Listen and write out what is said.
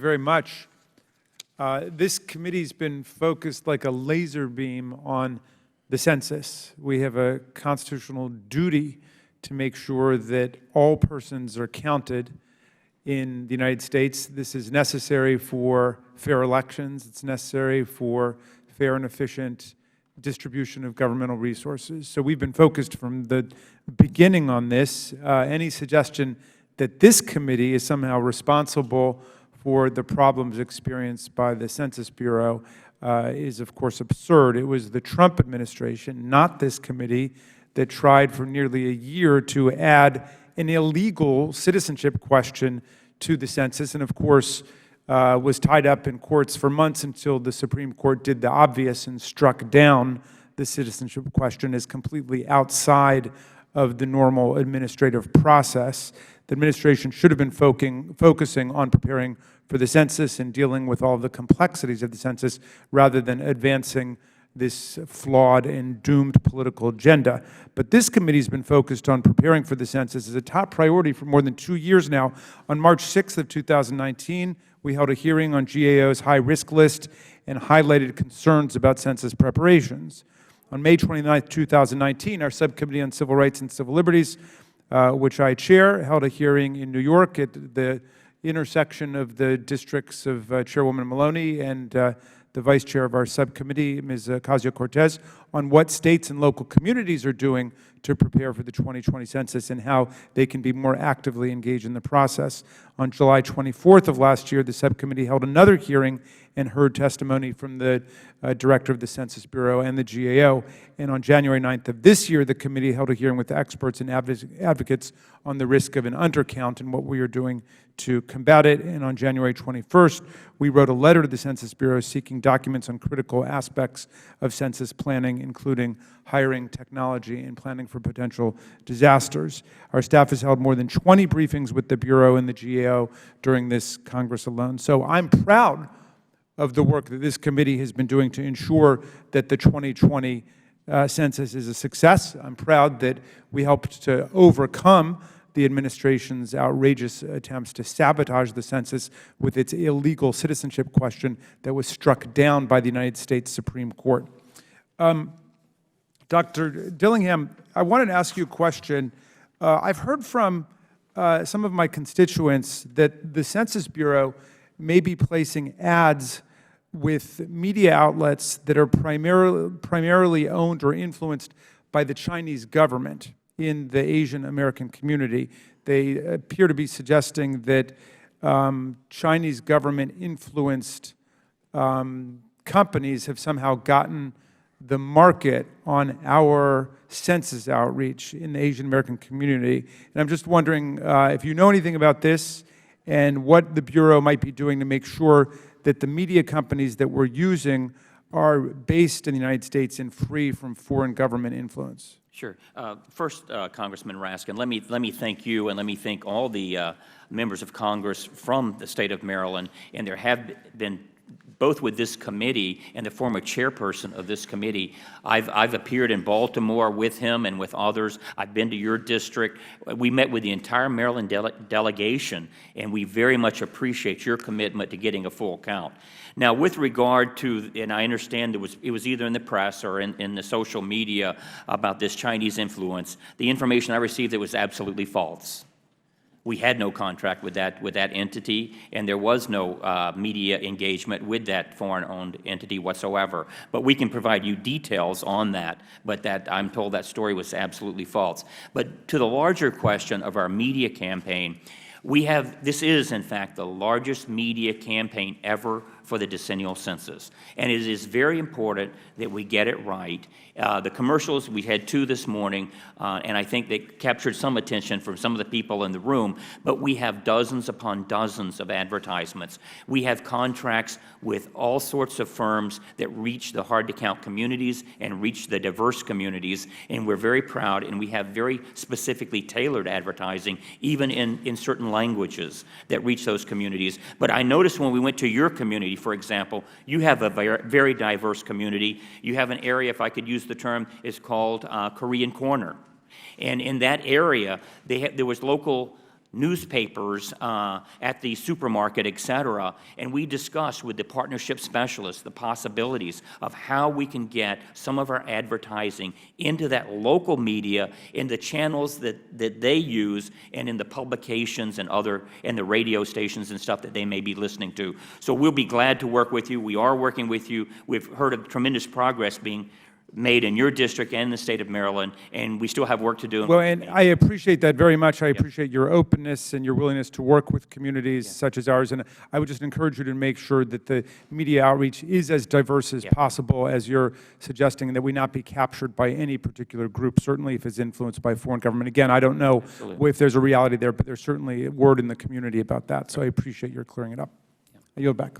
very much. This committee's been focused like a laser beam on the census. We have a constitutional duty to make sure that all persons are counted in the United States. This is necessary for fair elections. It's necessary for fair and efficient distribution of governmental resources. So we've been focused from the beginning on this. Any suggestion that this committee is somehow responsible for the problems experienced by the Census Bureau is, of course, absurd. It was the Trump administration, not this committee, that tried for nearly a year to add an illegal citizenship question to the census, and of course was tied up in courts for months until the Supreme Court did the obvious and struck down the citizenship question as completely outside of the normal administrative process. The administration should have been focusing on preparing for the census and dealing with all the complexities of the census rather than advancing this flawed and doomed political agenda. But this committee has been focused on preparing for the census as a top priority for more than 2 years now. On March 6th of 2019, we held a hearing on GAO's high-risk list and highlighted concerns about census preparations. On May 29th, 2019, our Subcommittee on Civil Rights and Civil Liberties, which I chair, held a hearing in New York at the intersection of the districts of Chairwoman Maloney and the vice chair of our subcommittee, Ms. Ocasio-Cortez, on what states and local communities are doing to prepare for the 2020 census and how they can be more actively engaged in the process. On July 24th of last year, the subcommittee held another hearing and heard testimony from the director of the Census Bureau and the GAO. And on January 9th of this year, the committee held a hearing with the experts and advocates on the risk of an undercount and what we are doing to combat it. And on January 21st, we wrote a letter to the Census Bureau seeking documents on critical aspects of census planning, including hiring, technology, and planning for potential disasters. Our staff has held more than 20 briefings with the Bureau and the GAO during this Congress alone. So I'm proud of the work that this committee has been doing to ensure that the 2020 census is a success. I'm proud that we helped to overcome the administration's outrageous attempts to sabotage the census with its illegal citizenship question that was struck down by the United States Supreme Court. Dr. Dillingham, I wanted to ask you a question. I've heard from some of my constituents that the Census Bureau may be placing ads with media outlets that are primarily owned or influenced by the Chinese government in the Asian American community. They appear to be suggesting that Chinese government influenced companies have somehow gotten the market on our census outreach in the Asian American community. And I'm just wondering if you know anything about this and what the Bureau might be doing to make sure that the media companies that we're using are based in the United States and free from foreign government influence. Sure. First, Congressman Raskin, let me thank you and let me thank all the members of Congress from the state of Maryland. And there have been, both with this committee and the former chairperson of this committee, I've appeared in Baltimore with him and with others. I've been to your district. We met with the entire Maryland delegation, and we very much appreciate your commitment to getting a full count. Now, with regard to, and I understand it was either in the press or in the social media about this Chinese influence, the information I received, it was absolutely false. We had no contract with that entity, and there was no media engagement with that foreign-owned entity whatsoever. But we can provide you details on that, but that I'm told that story was absolutely false. But to the larger question of our media campaign, this is, in fact, the largest media campaign ever for the decennial census. And it is very important that we get it right. The commercials, we had 2 this morning, and I think they captured some attention from some of the people in the room, but we have dozens upon dozens of advertisements. We have contracts with all sorts of firms that reach the hard-to-count communities and reach the diverse communities, and we're very proud, and we have very specifically tailored advertising, even in certain languages that reach those communities. But I noticed when we went to your community, for example, you have a very diverse community. You have an area, if I could use the term, is called Korean Corner. And in that area, there was local newspapers, at the supermarket, et cetera, and we discuss with the partnership specialists the possibilities of how we can get some of our advertising into that local media, in the channels that they use, and in the publications and the radio stations and stuff that they may be listening to. So we'll be glad to work with you. We are working with you. We've heard of tremendous progress being made in your district and the state of Maryland, and we still have work to do. Well, and I appreciate that very much. I appreciate your openness and your willingness to work with communities such as ours. And I would just encourage you to make sure that the media outreach is as diverse as possible, as you're suggesting, and that we not be captured by any particular group, certainly if it's influenced by foreign government. Again, I don't know if there's a reality there, but there's certainly a word in the community about that. So I appreciate your clearing it up. I yield back.